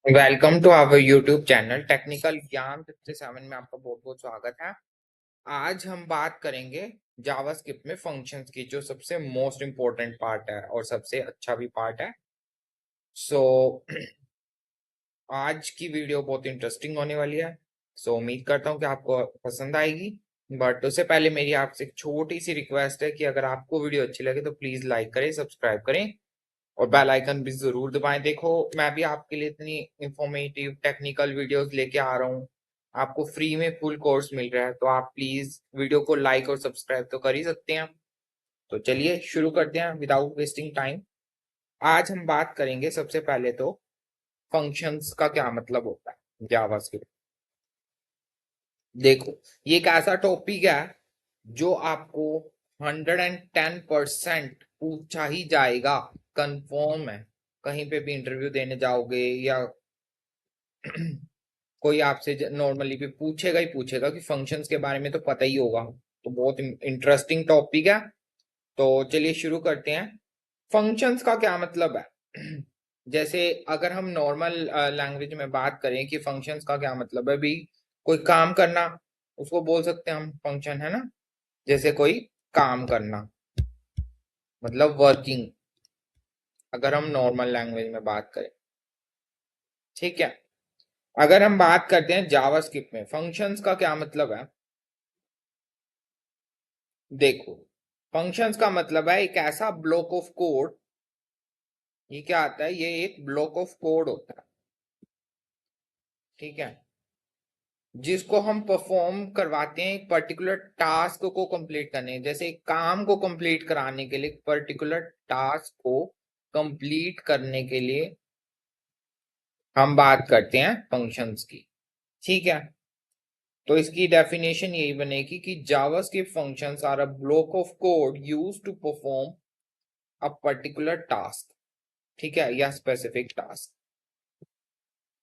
Welcome to our YouTube channel Technical Gyan 57 में आपका बहुत बहुत स्वागत है। आज हम बात करेंगे जावास्क्रिप्ट में फंक्शंस की, जो सबसे मोस्ट इम्पोर्टेंट पार्ट है और सबसे अच्छा भी पार्ट है। सो आज की वीडियो बहुत इंटरेस्टिंग होने वाली है। उम्मीद करता हूँ कि आपको पसंद आएगी। बट उससे पहले मेरी आपसे एक छोटी सी रिक्वेस्ट है कि अगर आपको वीडियो अच्छी लगे तो प्लीज लाइक करें, सब्सक्राइब करें और बेल आइकन भी जरूर दबाएं। देखो, मैं भी आपके लिए इतनी इंफॉर्मेटिव टेक्निकल वीडियोस लेके आ रहा हूँ। आपको फ्री में फुल कोर्स मिल रहा है, तो आप प्लीज वीडियो को लाइक और सब्सक्राइब तो कर ही सकते हैं। तो चलिए शुरू करते हैं विदाउट वेस्टिंग टाइम। आज हम बात करेंगे सबसे पहले तो फंक्शंस का क्या मतलब होता है जावास्क्रिप्ट। देखो, ये एक ऐसा टॉपिक है जो आपको 110% पूछा ही जाएगा, कंफर्म है। कहीं पे भी इंटरव्यू देने जाओगे या कोई आपसे नॉर्मली भी पूछेगा ही पूछेगा कि फंक्शंस के बारे में तो पता ही होगा। तो बहुत इंटरेस्टिंग टॉपिक है। तो चलिए शुरू करते हैं। फंक्शंस का क्या मतलब है? जैसे अगर हम नॉर्मल लैंग्वेज में बात करें कि फंक्शंस का क्या मतलब है, भी कोई काम करना, उसको बोल सकते हैं हम फंक्शन, है ना। जैसे कोई काम करना मतलब वर्किंग, अगर हम नॉर्मल लैंग्वेज में बात करें, ठीक है। अगर हम बात करते हैं जावास्क्रिप्ट में फंक्शंस का क्या मतलब है, देखो, फंक्शंस का मतलब है एक ऐसा ब्लॉक ऑफ कोड। ये क्या आता है? ये एक ब्लॉक ऑफ कोड होता है, ठीक है, जिसको हम परफॉर्म करवाते हैं एक पर्टिकुलर टास्क को कंप्लीट करने, जैसे एक काम को कंप्लीट कराने के लिए, पर्टिकुलर टास्क को कंप्लीट करने के लिए हम बात करते हैं फंक्शंस की, ठीक है। तो इसकी डेफिनेशन यही बनेगी कि JavaScript functions are a block of code used to perform a particular task, ठीक है, या स्पेसिफिक टास्क।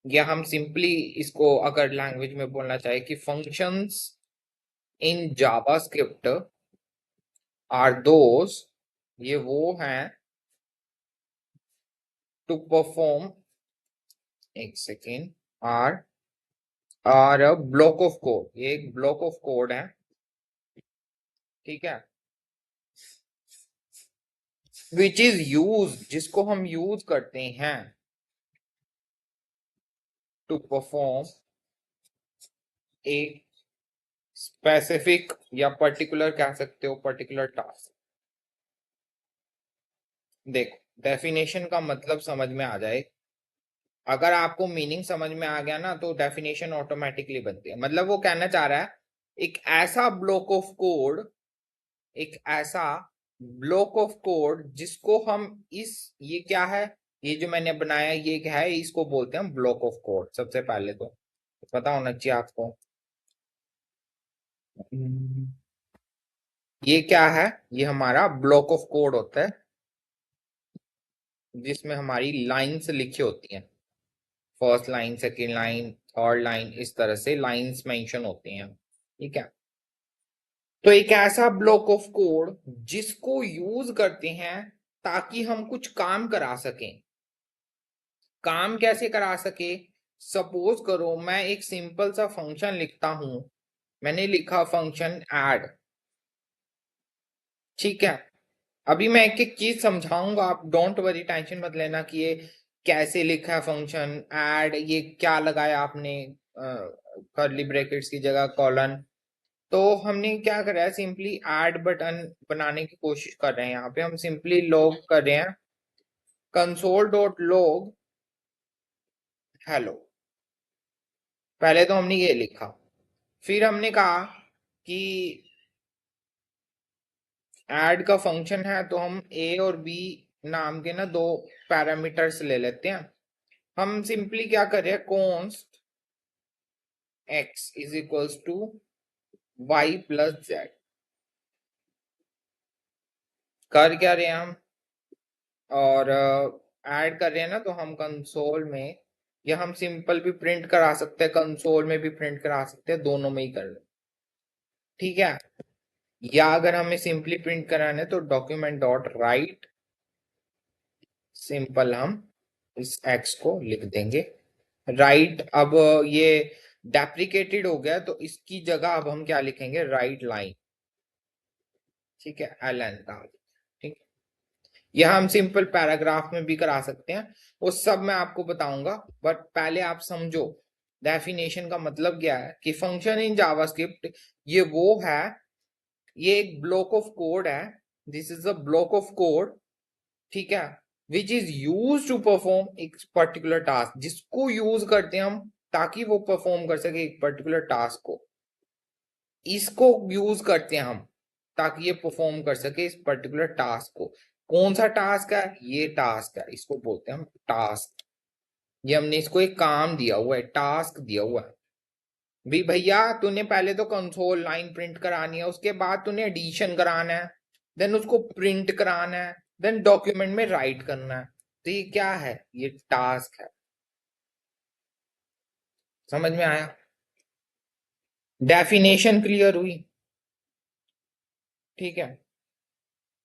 या हम सिंपली इसको अगर लैंग्वेज में बोलना चाहे कि functions in JavaScript are those, ये वो हैं टू परफॉर्म, एक second, are are block of code, ये एक ब्लॉक ऑफ कोड है, ठीक है, विच इज यूज, जिसको हम यूज करते हैं टू परफॉर्म ए स्पेसिफिक या पर्टिकुलर, कह सकते हो पर्टिकुलर टास्क। देखो, डेफिनेशन का मतलब समझ में आ जाए, अगर आपको मीनिंग समझ में आ गया ना तो डेफिनेशन ऑटोमेटिकली बनती है। मतलब वो कहना चाह रहा है एक ऐसा ब्लॉक ऑफ कोड, एक ऐसा ब्लॉक ऑफ कोड जिसको हम इस, ये क्या है, ये जो मैंने बनाया ये क्या है, इसको बोलते हैं ब्लॉक ऑफ कोड। सबसे पहले तो पता होना चाहिए आपको। ये क्या है? ये हमारा ब्लॉक ऑफ कोड होता है जिसमें हमारी लाइंस लिखी होती हैं, first line, second line, third line, इस तरह से लाइंस मेंशन होती हैं, ठीक है। तो एक ऐसा ब्लॉक ऑफ कोड जिसको यूज करते हैं ताकि हम कुछ काम करा सकें। काम कैसे करा सके? सपोज करो मैं एक सिंपल सा फंक्शन लिखता हूं, मैंने लिखा फंक्शन ऐड, ठीक है। अभी मैं एक एक चीज समझाऊंगा, आप डोंट वरी, टेंशन मत लेना कि ये कैसे लिखा है फंक्शन ऐड, ये क्या लगाया आपने कर्ली ब्रैकेट्स की जगह कॉलन। तो हमने क्या करा है, सिंपली ऐड बटन बनाने की कोशिश कर रहे हैं। यहाँ पे हम सिंपली लॉग कर रहे हैं, कंसोल डॉट लॉग हेलो। पहले तो हमने ये लिखा, फिर हमने कहा कि ऐड का फंक्शन है तो हम ए और बी नाम के ना दो पैरामीटर्स ले लेते हैं। हम सिंपली क्या कर रहे हैं, const x is equals to y plus z. कर क्या रहे हैं हम, और ऐड कर रहे हैं ना, तो हम कंसोल में, या हम सिंपल भी प्रिंट करा सकते हैं, कंसोल में भी प्रिंट करा सकते हैं, दोनों में ही कर ले, ठीक है। या अगर हमें सिंपली प्रिंट कराना है तो डॉक्यूमेंट डॉट राइट, सिंपल हम इस एक्स को लिख देंगे, राइट, अब ये डेप्रिकेटेड हो गया तो इसकी जगह अब हम क्या लिखेंगे, राइट लाइन। ठीक है, एलन का। ठीक, यह हम सिंपल पैराग्राफ में भी करा सकते हैं, वो सब मैं आपको बताऊंगा। बट पहले आप समझो डेफिनेशन का मतलब क्या है, कि फंक्शन इन जावास्क्रिप्ट ये वो है, ये एक ब्लॉक ऑफ कोड है, this is a block of code, ठीक है, which is use to perform एक पर्टिकुलर टास्क, जिसको यूज करते हैं हम ताकि वो परफॉर्म कर सके एक पर्टिकुलर टास्क को, इसको यूज करते हैं हम ताकि ये परफॉर्म कर सके इस पर्टिकुलर टास्क को। कौन सा टास्क है, ये टास्क है, इसको बोलते हैं हम टास्क। ये हमने इसको एक काम दिया हुआ है, टास्क दिया हुआ है भी, भैया तूने पहले तो कंसोल लाइन प्रिंट करानी है, उसके बाद तूने एडिशन कराना है, देन उसको प्रिंट कराना है, देन डॉक्यूमेंट में राइट करना है। तो ये क्या है, ये टास्क है। समझ में आया, डेफिनेशन क्लियर हुई। ठीक है,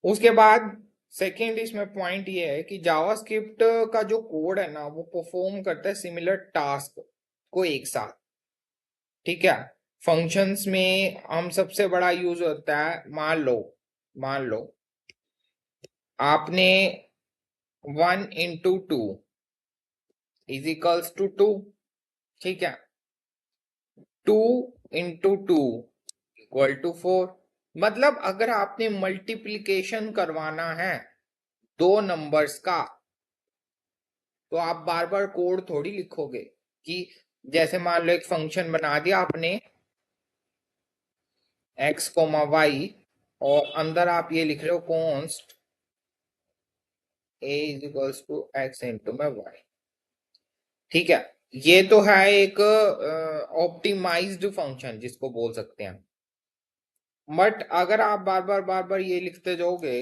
उसके बाद सेकेंड इसमें पॉइंट ये है कि जावास्क्रिप्ट का जो कोड है ना, वो परफॉर्म करता है सिमिलर टास्क को एक साथ। ठीक है, फंक्शंस में हम सबसे बड़ा यूज होता है, मान लो आपने 1 into 2 इज इक्वल्स टू 2। ठीक है, 2 into 2 इक्वल टू 4। मतलब अगर आपने मल्टीप्लीकेशन करवाना है दो नंबर्स का, तो आप बार बार कोड थोड़ी लिखोगे, कि जैसे मान लो एक फंक्शन बना दिया आपने x, y, और अंदर आप ये लिख रहे हो const a is equals to x into में y। ठीक है, ये तो है एक ऑप्टिमाइज्ड फंक्शन जिसको बोल सकते हैं। बट अगर आप बार बार ये लिखते जाओगे,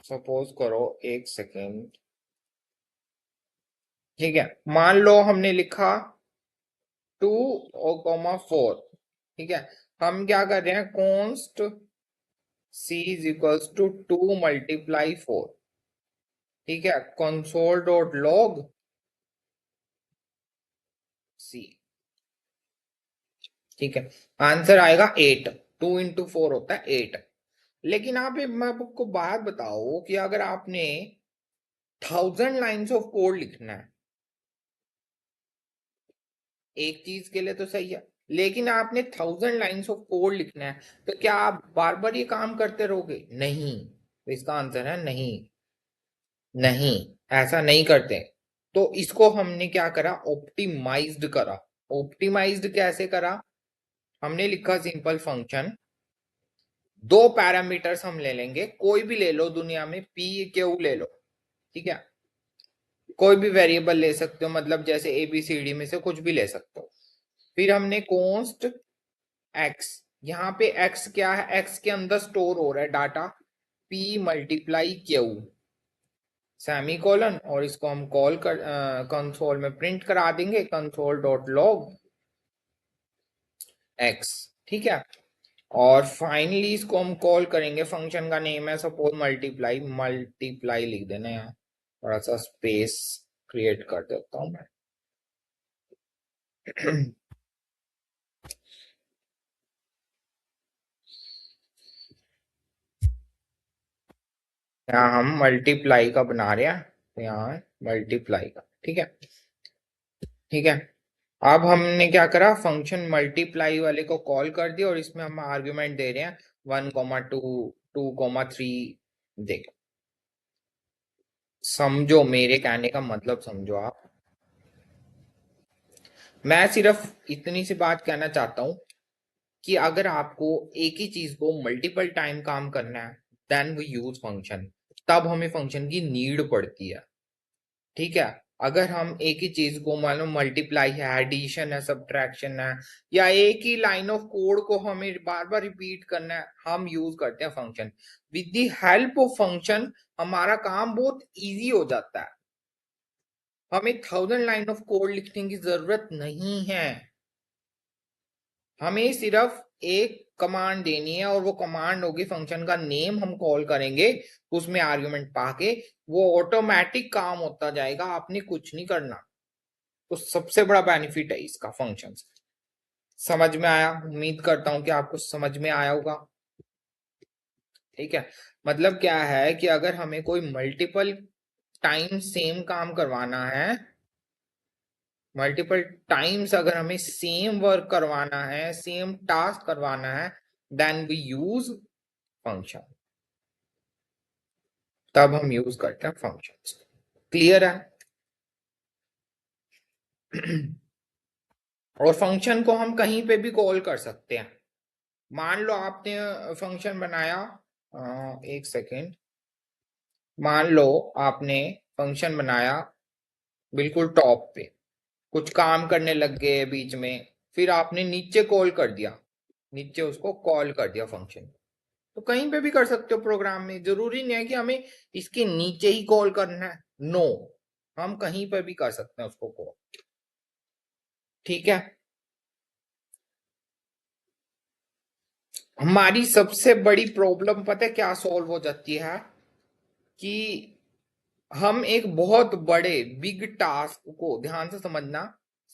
सपोज करो, एक सेकेंड, ठीक है, मान लो हमने लिखा 2, 4। ठीक है, हम क्या कर रहे हैं, const c is equals to 2 × 4। ठीक है, कंसोल डॉट लॉग c। ठीक है, आंसर आएगा 8। 2 into 4 होता है 8। लेकिन आप मैं आपको बात बताओ कि अगर आपने 1000 लाइन्स ऑफ कोड लिखना है, एक चीज के लिए तो सही है, लेकिन आपने 1000 लाइन्स ऑफ कोड लिखना है, तो क्या आप बार बार ये काम करते रहोगे, नहीं। तो इसका आंसर है नहीं, नहीं, ऐसा नहीं करते। तो इसको हमने क्या करा, ऑप्टिमाइज्ड करा। ऑप्टिमाइज्ड कैसे करा, हमने लिखा सिंपल फंक्शन, दो पैरामीटर्स हम ले लेंगे, कोई भी ले लो दुनिया में, पी क्यू ले लो। ठीक है, कोई भी वेरिएबल ले सकते हो, मतलब जैसे ABCD में से कुछ भी ले सकते हो। फिर हमने कॉन्स्ट x, यहाँ पे x क्या है, x के अंदर स्टोर हो रहा है data, p × q semi colon, और इसको हम कॉल कर कंसोल में प्रिंट करा देंगे, कंसोल डॉट लॉग x। ठीक है, और फाइनली इसको हम कॉल करेंगे, फंक्शन का नेम है सपोज मल्टीप्लाई, मल्टीप्लाई लिख देना, यहाँ थोड़ा सा स्पेस क्रिएट कर देता हूं मैं। यहाँ हम मल्टीप्लाई का बना रहे हैं, तो यहाँ मल्टीप्लाई का। ठीक है, ठीक है, अब हमने क्या करा, फंक्शन मल्टीप्लाई वाले को कॉल कर दिया, और इसमें हम आर्ग्यूमेंट दे रहे हैं 1, 2, 2, 3। देखो, समझो मेरे कहने का मतलब, समझो आप। मैं सिर्फ इतनी सी बात कहना चाहता हूं कि अगर आपको एक ही चीज को मल्टीपल टाइम काम करना है, देन वी यूज फंक्शन, तब हमें फंक्शन की नीड पड़ती है। ठीक है, अगर हम एक ही चीज को, मान लो मल्टीप्लाई है, एडिशन है, सब्ट्रैक्शन है, या एक ही लाइन ऑफ कोड को हमें बार बार रिपीट करना है, हम यूज करते हैं function. With the help of function हमारा काम बहुत इजी हो जाता है, हमें 1000 लाइन ऑफ कोड लिखने की जरूरत नहीं है, हमें सिर्फ एक कमांड देनी है और वो कमांड होगी फंक्शन का नेम हम कॉल करेंगे, उसमें आर्गुमेंट पाके वो ऑटोमेटिक काम होता जाएगा, आपने कुछ नहीं करना। तो सबसे बड़ा बेनिफिट है इसका फंक्शन। समझ में आया? उम्मीद करता हूं कि आपको समझ में आया होगा। ठीक है, मतलब क्या है कि अगर हमें कोई मल्टीपल टाइम सेम काम करवाना है, मल्टीपल टाइम्स अगर हमें सेम वर्क करवाना है, सेम टास्क करवाना है, देन वी यूज फंक्शन। तब हम यूज करते हैं फंक्शंस। क्लियर है? और फंक्शन को हम कहीं पे भी कॉल कर सकते हैं। मान लो आपने फंक्शन बनाया, एक सेकेंड, मान लो आपने फंक्शन बनाया बिल्कुल टॉप पे, कुछ काम करने लग गए बीच में, फिर आपने नीचे कॉल कर दिया, नीचे उसको कॉल कर दिया फंक्शन। तो कहीं पे भी कर सकते हो प्रोग्राम में, जरूरी नहीं है कि हमें इसके नीचे ही कॉल करना है। नो, हम कहीं पे भी कर सकते हैं उसको कॉल। ठीक है, हमारी सबसे बड़ी प्रॉब्लम पता है क्या सॉल्व हो जाती है कि हम एक बहुत बड़े बिग टास्क को, ध्यान से समझना,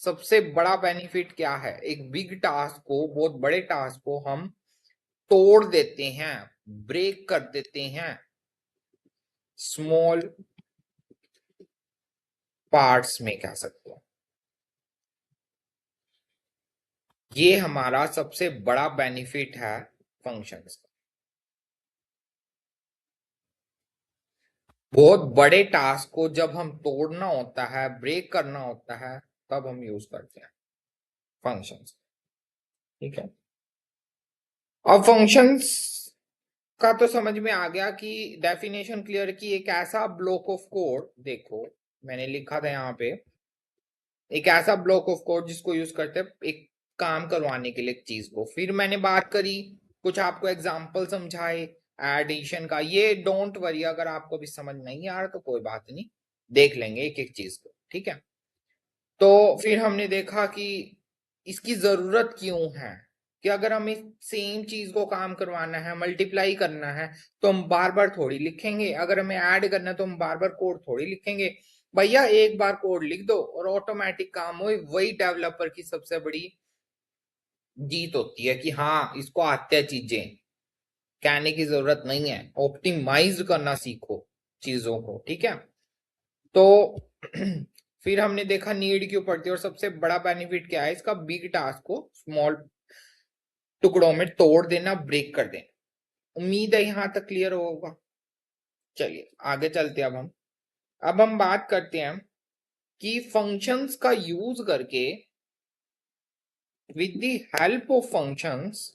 सबसे बड़ा बेनिफिट क्या है, एक बिग टास्क को, बहुत बड़े टास्क को हम तोड़ देते हैं, ब्रेक कर देते हैं स्मॉल पार्ट्स में, कह सकते हो। ये हमारा सबसे बड़ा बेनिफिट है फंक्शंस का। बहुत बड़े टास्क को जब हम तोड़ना होता है, ब्रेक करना होता है, तब हम यूज करते हैं फंक्शंस। ठीक है, अब फंक्शंस का तो समझ में आ गया कि डेफिनेशन क्लियर की, एक ऐसा ब्लॉक ऑफ कोड, देखो मैंने लिखा था यहाँ पे, एक ऐसा ब्लॉक ऑफ कोड जिसको यूज करते हैं एक काम करवाने के लिए एक चीज को। फिर मैंने बात करी, कुछ आपको एग्जांपल समझाए एडिशन का। ये डोंट वरी, अगर आपको भी समझ नहीं आ रहा तो कोई बात नहीं, देख लेंगे एक एक चीज को। ठीक है, तो फिर हमने देखा कि इसकी जरूरत क्यों है, कि अगर हमें सेम चीज को काम करवाना है, मल्टीप्लाई करना है, तो हम बार बार थोड़ी लिखेंगे। अगर हमें ऐड करना है तो हम बार बार कोड थोड़ी लिखेंगे। भैया एक बार कोड लिख दो और ऑटोमेटिक काम हो, वही डेवलपर की सबसे बड़ी जीत होती है कि हाँ इसको आते हैं चीजें, कहने की जरूरत नहीं है, ऑप्टिमाइज करना सीखो चीजों को। ठीक है, तो फिर हमने देखा नीड क्यों पड़ती है, और सबसे बड़ा बेनिफिट क्या है इसका, बिग टास्क को स्मॉल टुकड़ों में तोड़ देना, ब्रेक कर देना। उम्मीद है यहां तक क्लियर होगा। चलिए आगे चलते हैं। अब हम बात करते हैं कि फंक्शंस का यूज करके, with the help of functions,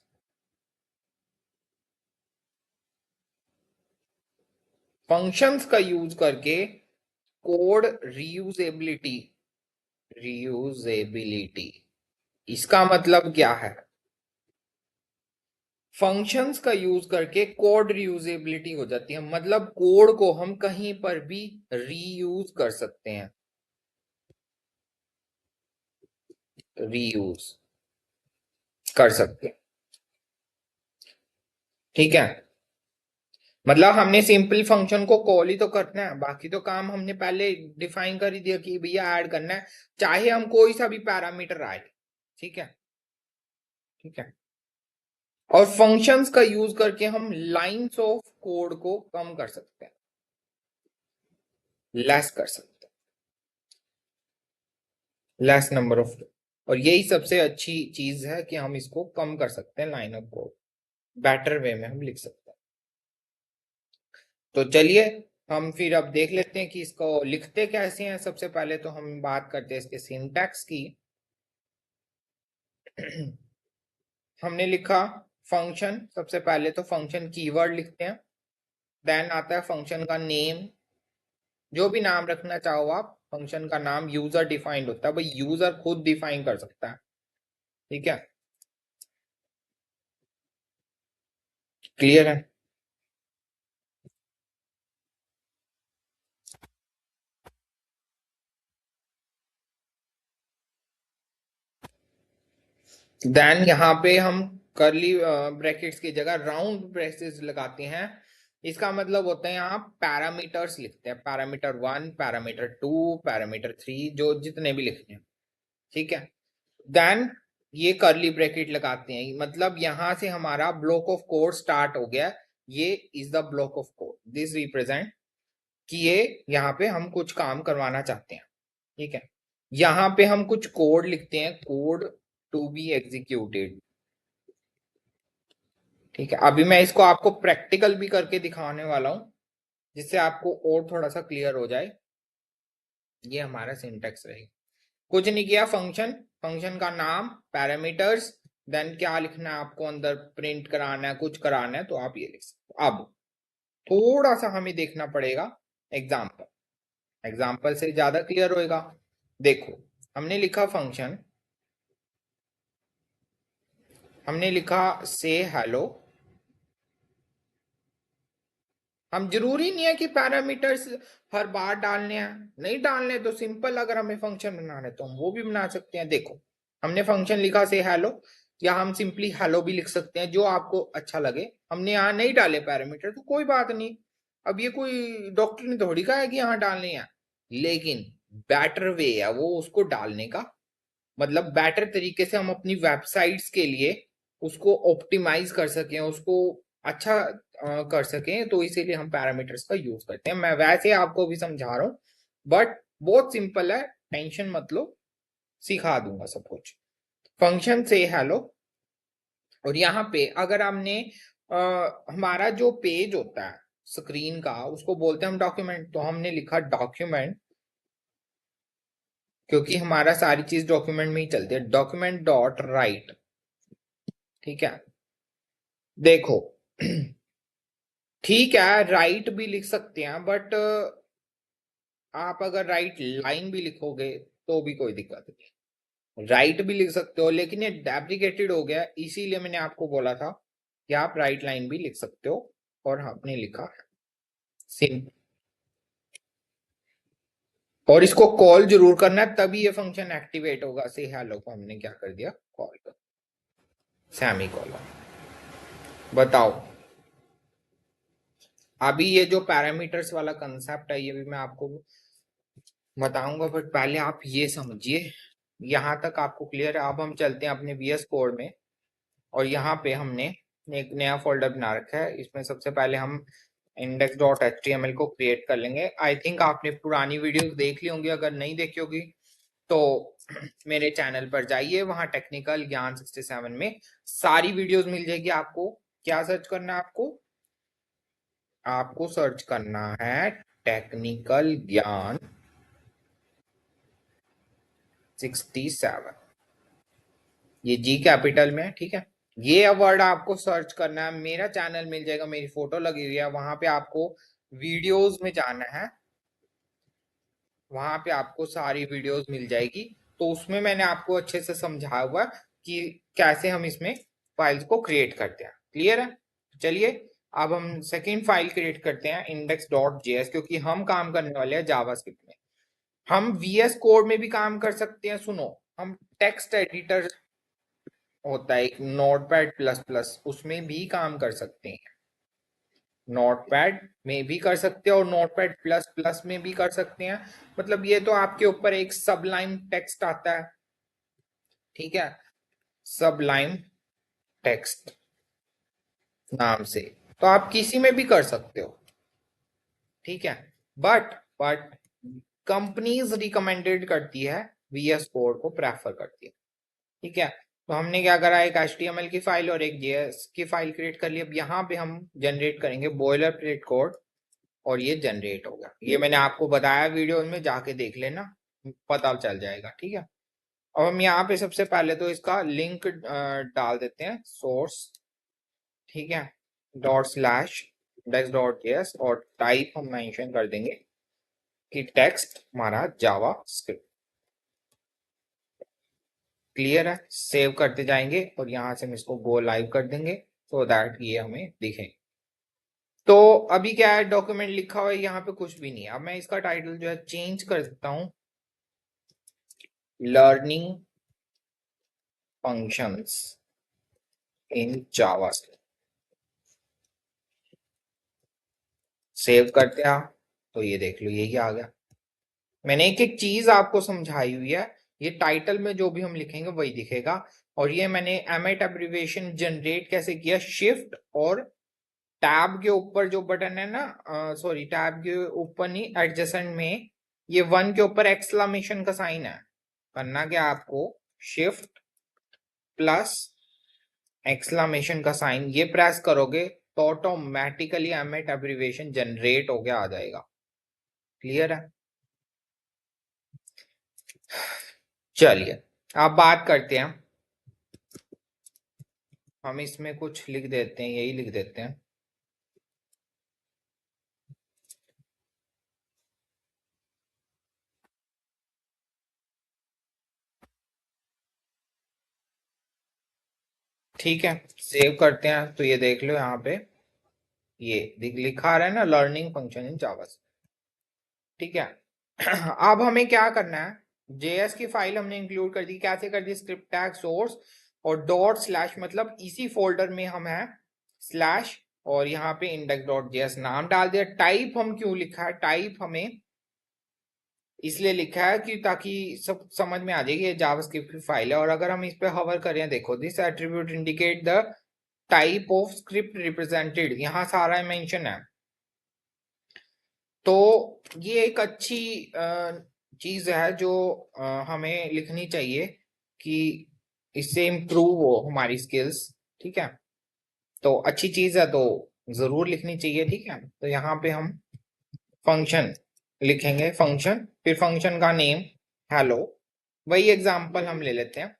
functions का यूज करके कोड रीयूजेबिलिटी, रीयूजेबिलिटी इसका मतलब क्या है, फंक्शंस का यूज करके कोड रीयूजेबिलिटी हो जाती है, मतलब कोड को हम कहीं पर भी रीयूज कर सकते हैं, रीयूज कर सकते हैं। ठीक है, मतलब हमने सिंपल फंक्शन को कॉल ही तो करना है, बाकी तो काम हमने पहले डिफाइन कर ही दिया कि भैया ऐड करना है, चाहे हम कोई सा भी पैरामीटर आए। ठीक है, ठीक है, और फंक्शंस का यूज करके हम लाइंस ऑफ कोड को कम कर सकते हैं, लेस कर सकते हैं, लेस नंबर ऑफ। और यही सबसे अच्छी चीज है कि हम इसको कम कर सकते हैं, line of code better way में हम लिख सकते हैं। तो चलिए हम फिर अब देख लेते हैं कि इसको लिखते कैसे हैं। सबसे पहले तो हम बात करते हैं इसके सिंटैक्स की। हमने लिखा फंक्शन, सबसे पहले तो फंक्शन कीवर्ड लिखते हैं, देन आता है फंक्शन का नेम, जो भी नाम रखना चाहो आप, फंक्शन का नाम यूजर डिफाइंड होता है, भाई यूजर खुद डिफाइन कर सकता है। ठीक है, क्लियर है? देन यहाँ पे हम कर्ली ब्रैकेट्स की जगह राउंड ब्रेसेस लगाते हैं, इसका मतलब होता है यहाँ पैरामीटर्स लिखते हैं, पैरामीटर 1, पैरामीटर 2, पैरामीटर 3, जो जितने भी लिखते हैं, ठीक है। देन ये कर्ली ब्रैकेट लगाते हैं, मतलब यहां से हमारा ब्लॉक ऑफ कोड स्टार्ट हो गया। ये is the block of code, this represent कि ये यहाँ पे हम कुछ काम करवाना चाहते हैं, ठीक है। यहाँ पे हम कुछ कोड लिखते हैं, कोड टू बी एग्जीक्यूटेड, ठीक है। अभी मैं इसको आपको प्रैक्टिकल भी करके दिखाने वाला हूं, जिससे आपको और थोड़ा सा क्लियर हो जाए। ये हमारा सिंटेक्स रहेगा, कुछ नहीं किया, फंक्शन, फंक्शन का नाम, पैरामीटर्स, देन क्या लिखना है आपको, अंदर प्रिंट कराना है, कुछ कराना है, तो आप ये लिख सकते हो। अब थोड़ा सा हमें देखना पड़ेगा एग्जाम्पल, एग्जाम्पल से ज्यादा क्लियर होएगा। देखो, हमने लिखा फंक्शन, हमने लिखा से हेलो। हम जरूरी नहीं है कि पैरामीटर्स हर बार डालने हैं, नहीं डालने तो सिंपल, अगर हमें फंक्शन बनाना है तो हम वो भी बना सकते हैं। देखो, हमने फंक्शन लिखा से हेलो, या हम सिंपली हेलो भी लिख सकते हैं, जो आपको अच्छा लगे। हमने यहाँ नहीं डाले पैरामीटर तो कोई बात नहीं, अब ये कोई डॉक्टर ने थोड़ी कहा है कि यहाँ डालने हैं, लेकिन बेटर वे है वो उसको डालने का, मतलब बेटर तरीके से हम अपनी वेबसाइट्स के लिए उसको ऑप्टिमाइज कर सकें, उसको अच्छा कर सकें, तो इसीलिए हम पैरामीटर्स का यूज करते हैं। मैं वैसे आपको भी समझा रहा हूँ, बट बहुत सिंपल है, टेंशन मत लो, सिखा दूंगा सब कुछ। फंक्शन से हेलो, और यहाँ पे अगर हमने हमारा जो पेज होता है स्क्रीन का, उसको बोलते हैं हम डॉक्यूमेंट, तो हमने लिखा डॉक्यूमेंट, क्योंकि हमारा सारी चीज डॉक्यूमेंट में ही चलती है, डॉक्यूमेंट डॉट राइट, ठीक है। देखो ठीक है, राइट भी लिख सकते हैं, बट आप अगर राइट लाइन भी लिखोगे तो भी कोई दिक्कत नहीं, राइट भी लिख सकते हो, लेकिन ये डेप्रिकेटेड हो गया, इसीलिए मैंने आपको बोला था कि आप राइट लाइन भी लिख सकते हो, और हमने लिखा है सिंपल, और इसको कॉल जरूर करना है, तभी ये फंक्शन एक्टिवेट होगा। से हेलो को हमने क्या कर दिया, कॉल कर, सेमी कॉलन। बताओ, अभी ये जो पैरामीटर्स वाला कंसेप्ट है, ये भी मैं आपको बताऊंगा, बट पहले आप ये समझिए, यहाँ तक आपको क्लियर है। अब हम चलते हैं अपने VS कोड में, और यहाँ पे हमने एक नया फोल्डर बना रखा है, इसमें सबसे पहले हम index.html को क्रिएट कर लेंगे। आई थिंक आपने पुरानी वीडियोस देख ली होंगी, अगर नहीं देखी होगी तो मेरे चैनल पर जाइए, वहां टेक्निकल ज्ञान 67 में सारी वीडियोस मिल जाएगी आपको। क्या सर्च करना है आपको, आपको सर्च करना है टेक्निकल ज्ञान 67, ये जी कैपिटल में है, ठीक है। ये वर्ड आपको सर्च करना है, मेरा चैनल मिल जाएगा, मेरी फोटो लगी हुई है, वहां पे आपको वीडियोस में जाना है, वहां पे आपको सारी वीडियोस मिल जाएगी। तो उसमें मैंने आपको अच्छे से समझाया हुआ कि कैसे हम इसमें फाइल्स को क्रिएट करते हैं, क्लियर है। चलिए, अब हम सेकेंड फाइल क्रिएट करते हैं index.js, क्योंकि हम काम करने वाले हैं जावास्क्रिप्ट में। हम VS कोड में भी काम कर सकते हैं, सुनो, हम टेक्स्ट एडिटर होता है एक नोटपैड प्लस प्लस, उसमें भी काम कर सकते हैं, नोटपैड में भी कर सकते हैं और नोटपैड प्लस प्लस में भी कर सकते हैं। मतलब ये तो आपके ऊपर, एक सबलाइन टेक्स्ट आता है, ठीक है, सबलाइन टेक्स्ट नाम से, तो आप किसी में भी कर सकते हो, ठीक है। बट कंपनीज रिकमेंडेड करती है, VS कोड को प्रेफर करती है, ठीक है। तो हमने क्या करा, एक HTML की फाइल और एक JS की फाइल क्रिएट कर ली। अब यहाँ पे हम जनरेट करेंगे बॉयलर प्लेट कोड, और ये जनरेट होगा, ये मैंने आपको बताया वीडियो में, जाके देख लेना, पता चल जाएगा, ठीक है। अब हम यहाँ पे सबसे पहले तो इसका लिंक डाल देते हैं, सोर्स, ठीक है, ./ index.js, और टाइप हम मेंशन कर देंगे कि टेक्स्ट हमारा जावा स्क्रिप्ट, क्लियर है। सेव करते जाएंगे, और यहाँ से हम इसको गो लाइव कर देंगे, सो दैट ये हमें दिखे। तो अभी क्या है, डॉक्यूमेंट लिखा हुआ है, यहाँ पे कुछ भी नहीं है। अब मैं इसका टाइटल जो है चेंज कर सकता हूँ, लर्निंग फंक्शंस, इन जावा। सेव करते हैं आप, तो ये देख लो यही आ गया। मैंने एक एक चीज आपको समझाई हुई है, ये टाइटल में जो भी हम लिखेंगे वही दिखेगा। और ये मैंने एमएट एब्रिविएशन जनरेट कैसे किया, शिफ्ट और टैब के ऊपर जो बटन है ना, सॉरी टैब के ऊपर नहीं, एडजेसेंट में ये वन के ऊपर एक्सक्लेमेशन का साइन है। करना क्या आपको, शिफ्ट प्लस एक्सक्लेमेशन का साइन ये प्रेस करोगे तो ऑटोमेटिकली एमएट एब्रिविएशन जनरेट होके आ जाएगा। क्लियर है? चलिए अब बात करते हैं, हम इसमें कुछ लिख देते हैं, यही लिख देते हैं। ठीक है, सेव करते हैं, तो ये देख लो यहाँ पे ये लिखा आ रहा है ना, लर्निंग फंक्शन इन जावा। ठीक है। अब हमें क्या करना है, जेएस की फाइल हमने इंक्लूड कर दी, कैसे कर दी, स्क्रिप्ट टैग सोर्स और डॉट स्लैश, मतलब इसी फोल्डर में हम है स्लैश, और यहाँ पे इंडेक्स डॉट जेएस नाम डाल दिया। टाइप हम क्यों लिखा है, टाइप हमें इसलिए लिखा है कि ताकि सब समझ में आ जाए कि ये जावास्क्रिप्ट की फाइल है। और अगर हम इस पे हवर करें, देखो this attribute indicate the type of script represented, यहाँ सारा मेंशन है। तो ये एक अच्छी चीज है जो हमें लिखनी चाहिए कि इससे इम्प्रूव हो हमारी स्किल्स। ठीक है, तो अच्छी चीज है तो जरूर लिखनी चाहिए। ठीक है, तो यहाँ पे हम फंक्शन लिखेंगे, फंक्शन, फिर फंक्शन का नेम हेलो, वही एग्जांपल हम ले लेते हैं।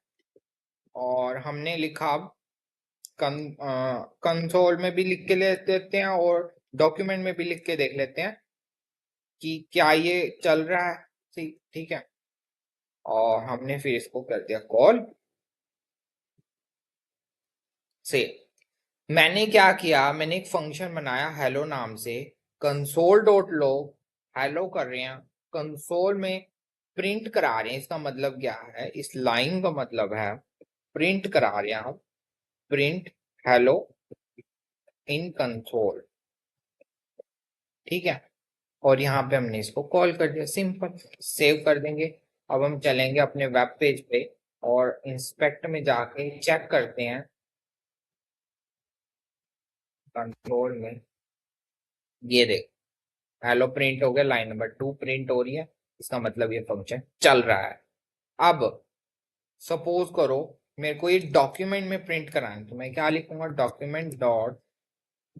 और हमने लिखा कंसोल में भी लिख के ले लेते हैं और डॉक्यूमेंट में भी लिख के देख लेते हैं कि क्या ये चल रहा है। ठीक ठीक है, और हमने फिर इसको कर दिया कॉल से। मैंने क्या किया, मैंने एक फंक्शन बनाया हेलो नाम से, कंसोल डॉट लॉग, हेलो कर रहे हैं, कंसोल में प्रिंट करा रहे हैं। इसका मतलब क्या है, इस लाइन का मतलब है प्रिंट करा रहे हैं हम, प्रिंट हेलो इन कंसोल। ठीक है, और यहाँ पे हमने इसको कॉल कर दिया, सिंपल, सेव कर देंगे। अब हम चलेंगे अपने वेब पेज पे और इंस्पेक्ट में जाके चेक करते हैं कंट्रोल में, ये देख हेलो प्रिंट हो गया, लाइन नंबर 2 प्रिंट हो रही है, इसका मतलब ये फंक्शन चल रहा है। अब सपोज करो मेरे को ये डॉक्यूमेंट में प्रिंट कराना है, तो मैं क्या लिखूंगा, डॉक्यूमेंट डॉट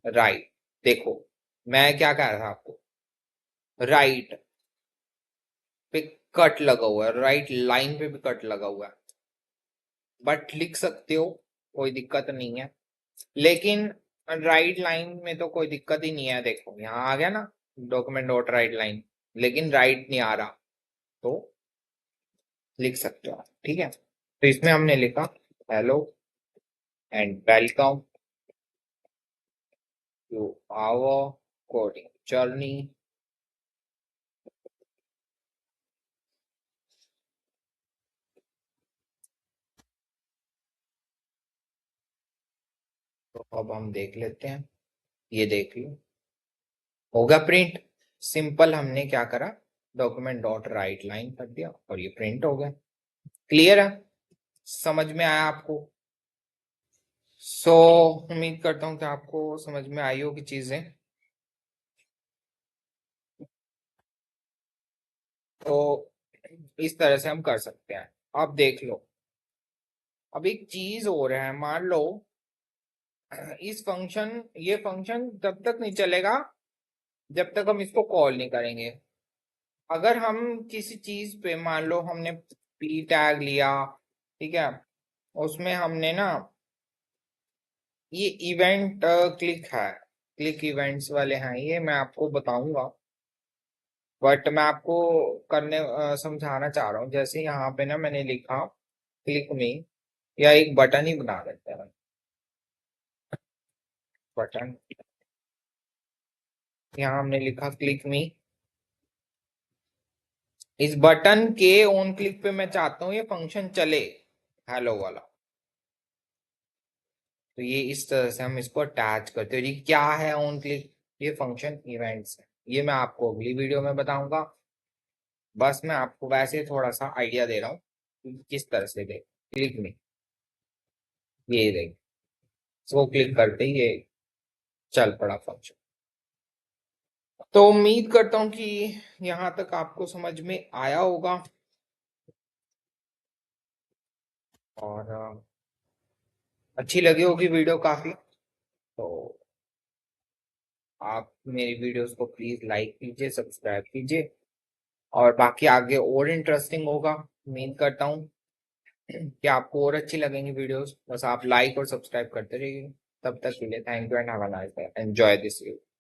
राइट। देखो मैं क्या कह रहा था आपको, राइट पे कट लगा हुआ है, राइट लाइन पे भी कट लगा हुआ है, बट लिख सकते हो, कोई दिक्कत नहीं है। लेकिन राइट लाइन में तो कोई दिक्कत ही नहीं है, देखो यहाँ आ गया ना डॉक्यूमेंट डॉट राइट लाइन, लेकिन राइट नहीं आ रहा, तो लिख सकते हो आप। ठीक है, तो इसमें हमने लिखा hello and welcome to our coding journey. तो अब हम देख लेते हैं, ये देख लो होगा प्रिंट। सिंपल हमने क्या करा, डॉक्यूमेंट डॉट राइट लाइन कर दिया और ये प्रिंट हो गया। क्लियर है, समझ में आया आपको? सो उम्मीद करता हूँ कि आपको समझ में आई होगी चीजें। तो इस तरह से हम कर सकते हैं। अब देख लो, अब एक चीज हो रहा है, मान लो इस फंक्शन, ये फंक्शन तब तक नहीं चलेगा जब तक हम इसको कॉल नहीं करेंगे। अगर हम किसी चीज पे, मान लो हमने पी टैग लिया, ठीक है, उसमें हमने ना ये इवेंट क्लिक है, क्लिक इवेंट्स वाले हैं, ये मैं आपको बताऊंगा, बट मैं आपको करने समझाना चाह रहा हूँ। जैसे यहाँ पे ना मैंने लिखा क्लिक में, या एक बटन ही बना देते हैं, बटन, यहाँ हमने लिखा क्लिक मी। इस बटन के ऑन क्लिक पे मैं चाहता हूँ ये फंक्शन चले, हेलो वाला। तो ये इस तरह से हम इसको अटैच करते हैं। ये क्या है ऑन क्लिक? ये फंक्शन इवेंट्स है। ये मैं आपको अगली वीडियो में बताऊंगा। बस मैं आपको वैसे थोड़ा सा आइडिया दे रहा हूँ कि किस तरह से दे। क्लिक में ये देख, इसको क्लिक करते ही ये चल पड़ा फंक्शन। तो उम्मीद करता हूँ कि यहाँ तक आपको समझ में आया होगा और अच्छी लगी होगी वीडियो काफी। तो आप मेरी वीडियोस को प्लीज लाइक कीजिए, सब्सक्राइब कीजिए, और बाकी आगे और इंटरेस्टिंग होगा। उम्मीद करता हूँ कि आपको और अच्छी लगेंगी वीडियोस। बस आप लाइक और सब्सक्राइब करते रहिए। तब तक के लिए thank you and have a nice day. Enjoy this video.